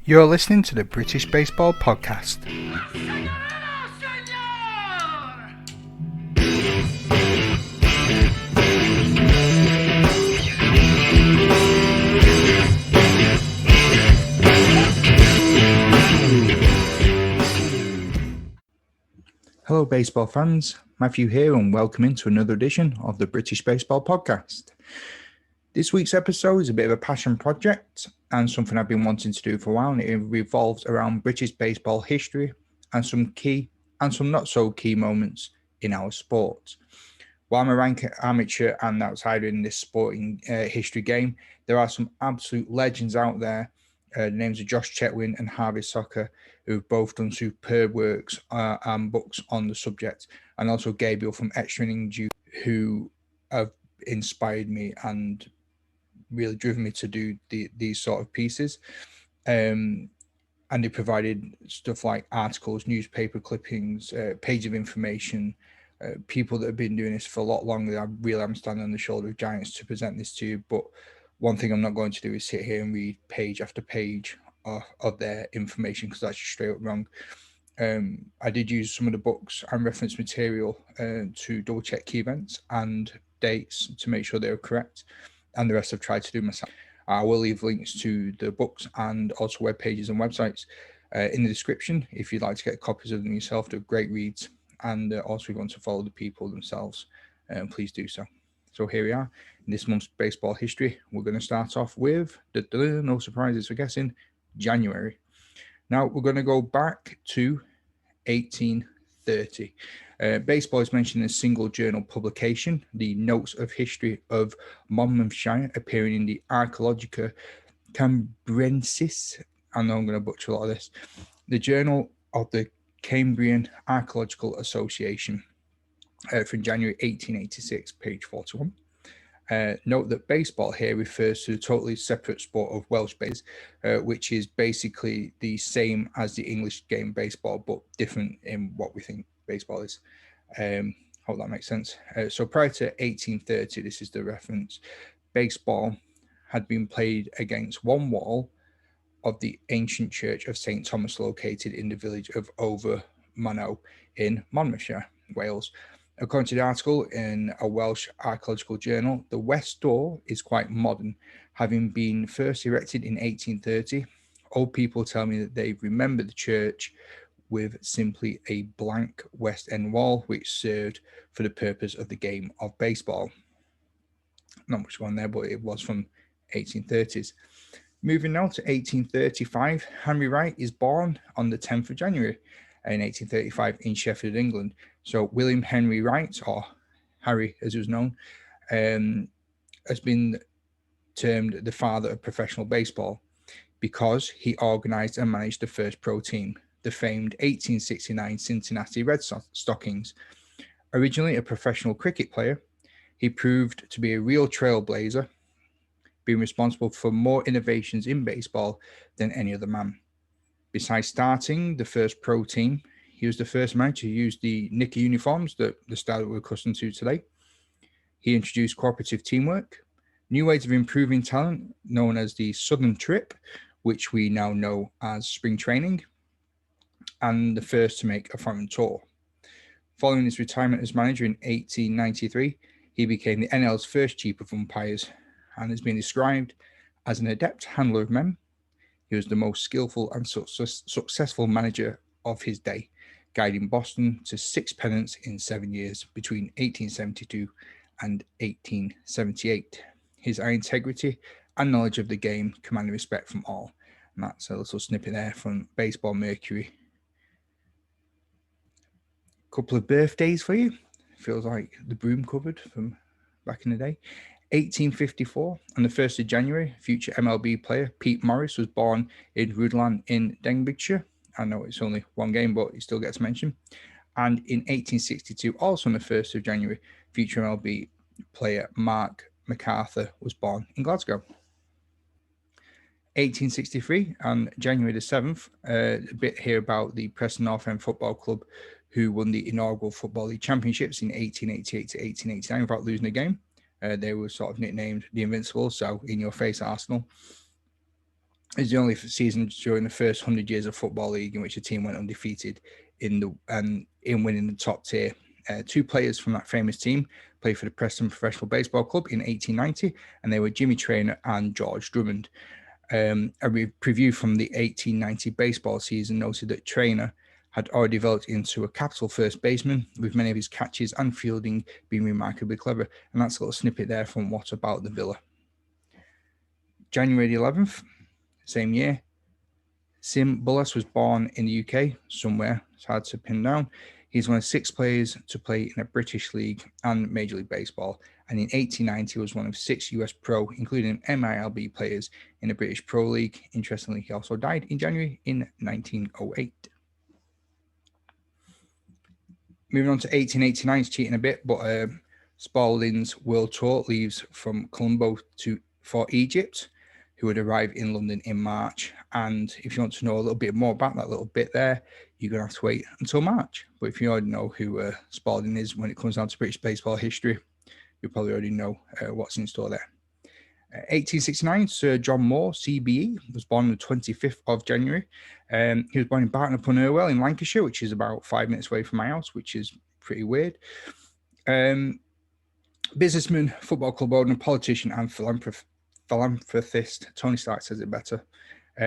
You're listening to the British Baseball Podcast. Hello baseball fans, Matthew here and welcome into another edition of the British Baseball Podcast. This week's episode is a bit of a passion project and something I've been wanting to do for a while, and it revolves around British baseball history and some key and some not so key moments in our sport. While I'm a rank amateur and outsider in this sporting history game, there are some absolute legends out there. The names of Josh Chetwynd and Harvey Sahker, who've both done superb works and books on the subject, and also Gabriel from Extra Innings, who have inspired me and really driven me to do these sort of pieces. And they provided stuff like articles, newspaper clippings, page of information, people that have been doing this for a lot longer. I really am standing on the shoulder of giants to present this to you. But one thing I'm not going to do is sit here and read page after page of their information, because that's just straight up wrong. I did use some of the books and reference material to double check key events and dates to make sure they were correct, and the rest I've tried to do myself. I will leave links to the books and also web pages and websites in the description if you'd like to get copies of them yourself. They're great reads, and also if you want to follow the people themselves, please do so. So here we are in this month's baseball history. We're going to start off with, no surprises for guessing, January. Now we're going to go back to 1830. Baseball is mentioned in a single journal publication, the Notes of History of Monmouthshire, appearing in the Archaeologica Cambrensis. I know I'm going to butcher a lot of this. The Journal of the Cambrian Archaeological Association from January 1886, page 41. Note that baseball here refers to the totally separate sport of Welsh base, which is basically the same as the English game baseball, but different in what we think baseball is. Hope that makes sense. So prior to 1830, this is the reference, baseball had been played against one wall of the ancient church of St. Thomas, located in the village of Overmannow in Monmouthshire, Wales. According to the article in a Welsh archaeological journal, the west door is quite modern, having been first erected in 1830. Old people tell me that they remember the church with simply a blank west end wall, which served for the purpose of the game of baseball. Not much going there, but it was from 1830s. Moving now to 1835, Henry Wright is born on the 10th of January in 1835 in Sheffield, England. So William Henry Wright, or Harry as he was known, has been termed the father of professional baseball because he organized and managed the first pro team, the famed 1869 Cincinnati Red Stockings. Originally a professional cricket player, he proved to be a real trailblazer, being responsible for more innovations in baseball than any other man. Besides starting the first pro team, he was the first man to use the knicker uniforms, the style that we're accustomed to today. He introduced cooperative teamwork, new ways of improving talent known as the Southern Trip, which we now know as spring training, and the first to make a foreign tour. Following his retirement as manager in 1893, he became the NL's first chief of umpires and has been described as an adept handler of men. He was the most skillful and successful manager of his day, guiding Boston to 6 pennants in 7 years between 1872 and 1878. His high integrity and knowledge of the game commanded respect from all. And that's a little snippet there from Baseball Mercury. Couple of birthdays for you. Feels like the broom cupboard from back in the day. 1854, on the 1st of January, future MLB player Pete Morris was born in Rhuddlan in Denbighshire. I know it's only one game, but he still gets mentioned. And in 1862, also on the 1st of January, future MLB player Mark MacArthur was born in Glasgow. 1863, on January the 7th, a bit here about the Preston North End Football Club, who won the inaugural Football League Championships in 1888 to 1889 without losing a game. They were sort of nicknamed the Invincibles, so in your face Arsenal. It's the only season during the first 100 years of Football League in which a team went undefeated in winning the top tier. Two players from that famous team played for the Preston Professional Baseball Club in 1890, and they were Jimmy Traynor and George Drummond. A preview from the 1890 baseball season noted that Traynor had already developed into a capital first baseman, with many of his catches and fielding being remarkably clever. And that's a little snippet there from What About the Villa. January the 11th, same year, Sim Bullas was born in the UK somewhere. It's hard to pin down. He's one of 6 players to play in a British League and Major League Baseball. And in 1890 was one of 6 US pro, including MILB players in the British Pro League. Interestingly, he also died in January in 1908. Moving on to 1889, it's cheating a bit, but Spalding's World Tour leaves from Colombo for Egypt, who would arrive in London in March. And if you want to know a little bit more about that little bit there, you're going to have to wait until March. But if you already know who Spalding is when it comes down to British baseball history, you probably already know what's in store there. 1869, Sir John Moore, CBE, was born on the 25th of January. He was born in Barton upon Irwell in Lancashire, which is about 5 minutes away from my house, which is pretty weird. Businessman, football club owner, politician, and philanthropist, Tony Stark says it better.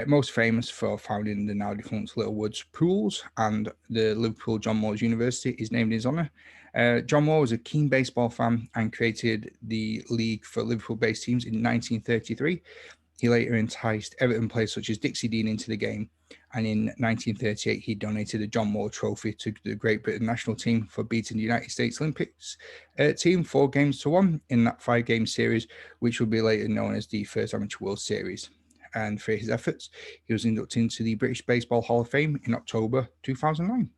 Most famous for founding the now defunct Little Woods Pools, and the Liverpool John Moores University is named in his honour. John Moore was a keen baseball fan and created the league for Liverpool-based teams in 1933. He later enticed Everton players such as Dixie Dean into the game, and in 1938 he donated the John Moore Trophy to the Great Britain national team for beating the United States Olympics team 4-1 in that 5-game series, which would be later known as the First Amateur World Series. And for his efforts, he was inducted into the British Baseball Hall of Fame in October 2009.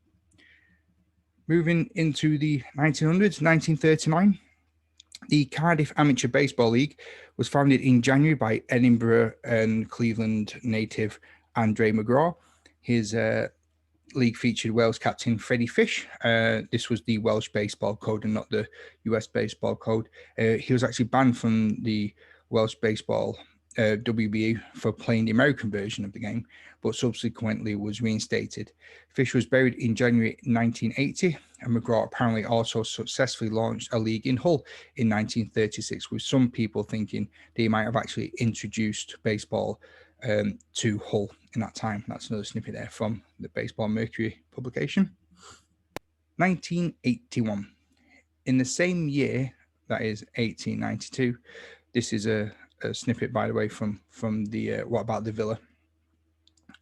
Moving into the 1900s, 1939, the Cardiff Amateur Baseball League was founded in January by Edinburgh and Cleveland native Andre McGraw. His league featured Wales captain Freddie Fish. This was the Welsh baseball code and not the US baseball code. He was actually banned from the Welsh baseball WBU for playing the American version of the game, but subsequently was reinstated. Fish was buried in January 1980, and McGraw apparently also successfully launched a league in Hull in 1936, with some people thinking they might have actually introduced baseball to Hull in that time. That's another snippet there from the Baseball Mercury publication. 1981. In the same year, that is 1892, this is a snippet, by the way, from the What About the Villa.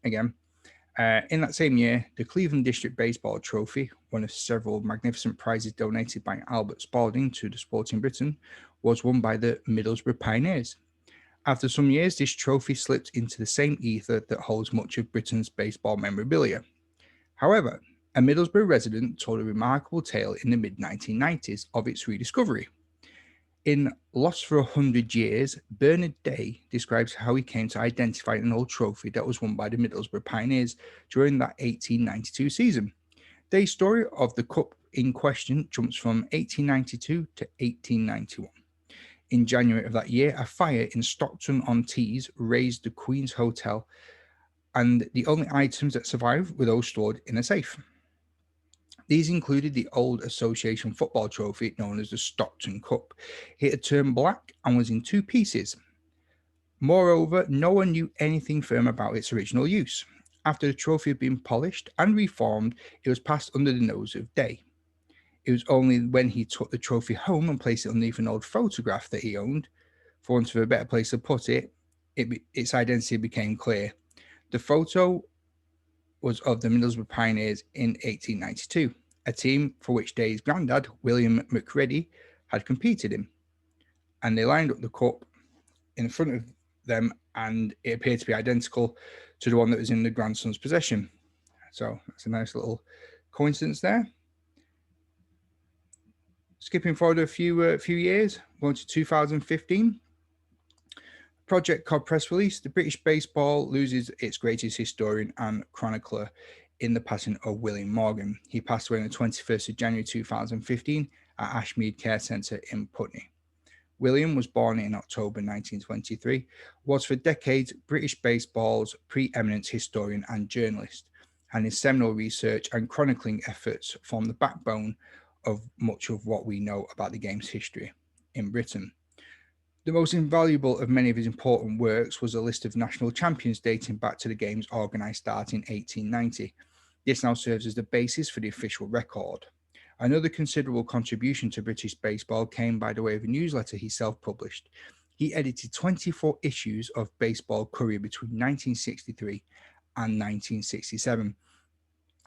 Again, in that same year, the Cleveland District Baseball Trophy, one of several magnificent prizes donated by Albert Spalding to the Sporting Britain, was won by the Middlesbrough Pioneers. After some years, this trophy slipped into the same ether that holds much of Britain's baseball memorabilia. However, a Middlesbrough resident told a remarkable tale in the mid-1990s of its rediscovery. In Lost for 100 Years, Bernard Day describes how he came to identify an old trophy that was won by the Middlesbrough Pioneers during that 1892 season. Day's story of the cup in question jumps from 1892 to 1891. In January of that year, a fire in Stockton-on-Tees razed the Queen's Hotel, and the only items that survived were those stored in a safe. These included the old association football trophy known as the Stockton Cup. It had turned black and was in 2 pieces. Moreover, no one knew anything firm about its original use. After the trophy had been polished and reformed, it was passed under the nose of Day. It was only when he took the trophy home and placed it underneath an old photograph that he owned, for want of a better place to put it, its identity became clear. The photo was of the Middlesbrough Pioneers in 1892, a team for which Day's granddad, William McReady, had competed in. And they lined up the cup in front of them, and it appeared to be identical to the one that was in the grandson's possession. So that's a nice little coincidence there. Skipping forward a few years, going to 2015. Project Cod press release, the British baseball loses its greatest historian and chronicler in the passing of William Morgan. He passed away on the 21st of January 2015 at Ashmead Care Centre in Putney. William was born in October 1923, was for decades British baseball's preeminent historian and journalist, and his seminal research and chronicling efforts form the backbone of much of what we know about the game's history in Britain. The most invaluable of many of his important works was a list of national champions dating back to the game's organised start in 1890. This now serves as the basis for the official record. Another considerable contribution to British baseball came by the way of a newsletter he self-published. He edited 24 issues of Baseball Courier between 1963 and 1967,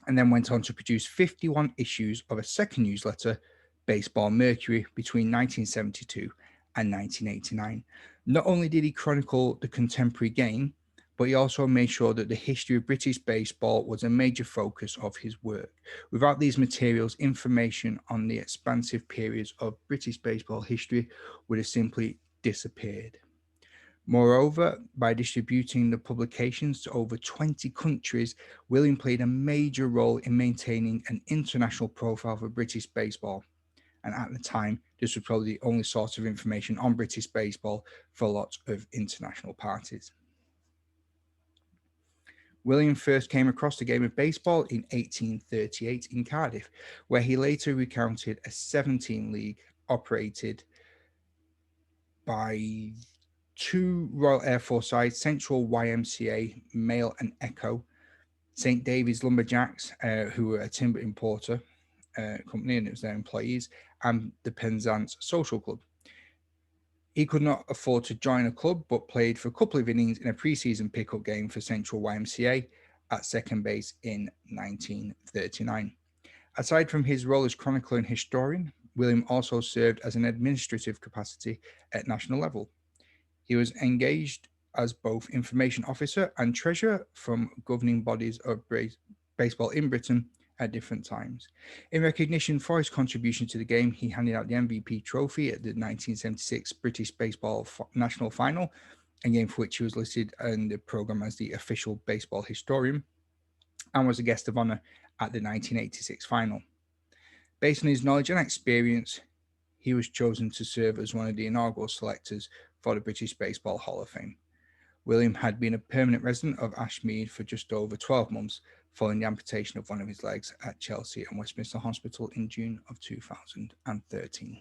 and then went on to produce 51 issues of a second newsletter, Baseball Mercury, between 1972 and 1989. Not only did he chronicle the contemporary game, but he also made sure that the history of British baseball was a major focus of his work. Without these materials, information on the expansive periods of British baseball history would have simply disappeared. Moreover, by distributing the publications to over 20 countries, William played a major role in maintaining an international profile for British baseball. And at the time, this was probably the only source of information on British baseball for lots of international parties. William first came across the game of baseball in 1838 in Cardiff, where he later recounted a 17 league operated by two Royal Air Force sides, Central YMCA, Mail and Echo, St. David's Lumberjacks, who were a timber importer company, and it was their employees, and the Penzance Social Club. He could not afford to join a club, but played for a couple of innings in a pre-season pickup game for Central YMCA at second base in 1939. Aside from his role as chronicler and historian, William also served as an administrative capacity at national level. He was engaged as both information officer and treasurer from governing bodies of baseball in Britain at different times. In recognition for his contribution to the game, he handed out the MVP trophy at the 1976 British Baseball National Final, a game for which he was listed in the programme as the official baseball historian, and was a guest of honour at the 1986 final. Based on his knowledge and experience, he was chosen to serve as one of the inaugural selectors for the British Baseball Hall of Fame. William had been a permanent resident of Ashmead for just over 12 months, following the amputation of one of his legs at Chelsea and Westminster Hospital in June of 2013.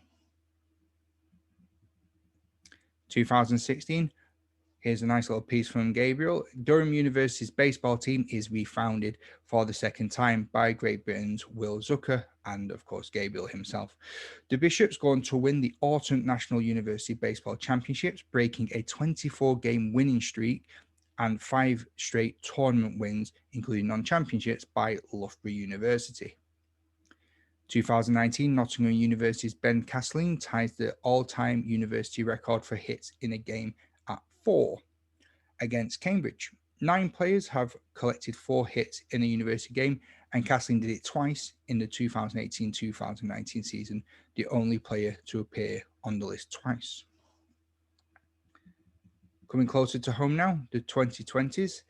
2016, here's a nice little piece from Gabriel. Durham University's baseball team is refounded for the second time by Great Britain's Will Zucker and, of course, Gabriel himself. The Bishops go on to win the Autumn National University Baseball Championships, breaking a 24-game winning streak and 5 straight tournament wins, including non-championships, by Loughborough University. 2019, Nottingham University's Ben Castling ties the all-time university record for hits in a game at 4 against Cambridge. 9 players have collected 4 hits in a university game, and Castling did it twice in the 2018-2019 season, the only player to appear on the list twice. Coming closer to home now, the 2020s.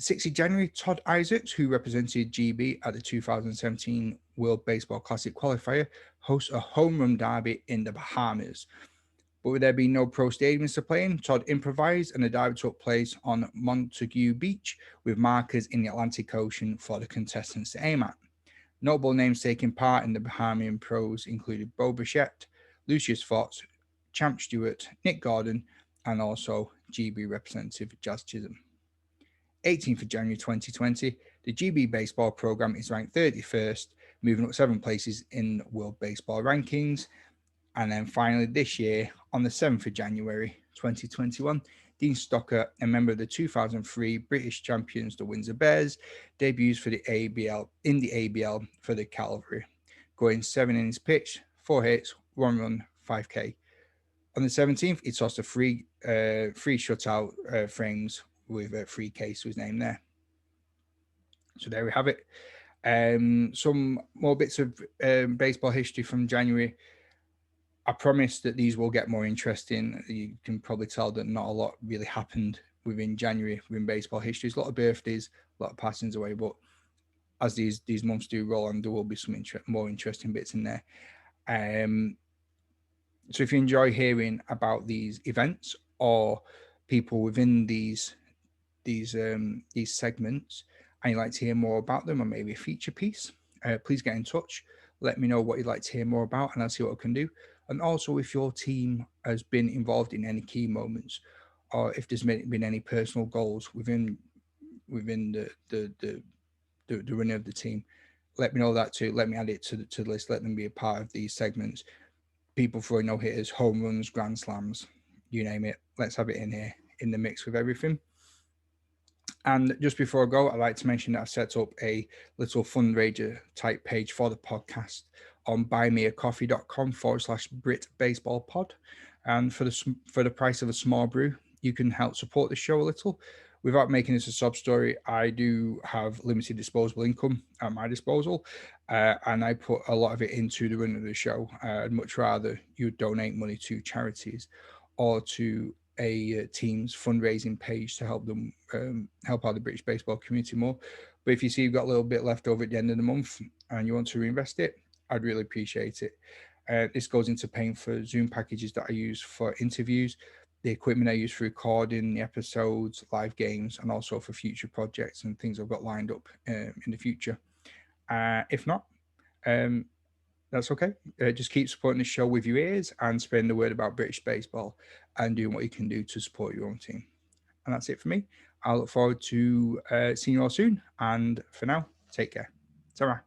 6th of January, Todd Isaacs, who represented GB at the 2017 World Baseball Classic qualifier, hosts a home run derby in the Bahamas. But with there being no pro stadiums to play in, Todd improvised and the derby took place on Montague Beach with markers in the Atlantic Ocean for the contestants to aim at. Notable names taking part in the Bahamian pros included Bo Bichette, Lucius Fox, Champ Stewart, Nick Gordon, and also GB representative Jazz Chisholm. 18th of January 2020, the GB baseball program is ranked 31st, moving up 7 places in World Baseball rankings. And then finally this year, on the 7th of January 2021, Dean Stocker, a member of the 2003 British champions, the Windsor Bears, debuts for the ABL for the Cavalry, going 7 innings pitched, 4 hits, 1 run, 5K. On the 17th, he tossed a free shutout frames with a 3K to his name there. So there we have it. Some more bits of baseball history from January. I promise that these will get more interesting. You can probably tell that not a lot really happened within January within baseball history. There's a lot of birthdays, a lot of passings away, but as these months do roll on, there will be some more interesting bits in there. So if you enjoy hearing about these events or people within these segments, and you'd like to hear more about them, or maybe a feature piece, please get in touch. Let me know what you'd like to hear more about, and I'll see what I can do. And also, if your team has been involved in any key moments, or if there's been any personal goals within the running of the team, let me know that too. Let me add it to the list. Let them be a part of these segments. People throwing no hitters, home runs, grand slams, you name it. Let's have it in here in the mix with everything. And just before I go, I'd like to mention that I've set up a little fundraiser type page for the podcast on buymeacoffee.com/Brit Baseball Pod. And for the price of a small brew, you can help support the show a little. Without making this a sub story, I do have limited disposable income at my disposal, and I put a lot of it into the run of the show. I'd much rather you donate money to charities or to a team's fundraising page to help them help out the British baseball community more. But if you see you've got a little bit left over at the end of the month and you want to reinvest it, I'd really appreciate it. This goes into paying for Zoom packages that I use for interviews, the equipment I use for recording the episodes, live games, and also for future projects and things I've got lined up in the future. If not, that's okay. Just keep supporting the show with your ears and spreading the word about British baseball and doing what you can do to support your own team. And that's it for me. I look forward to seeing you all soon. And for now, take care. Ta-ra.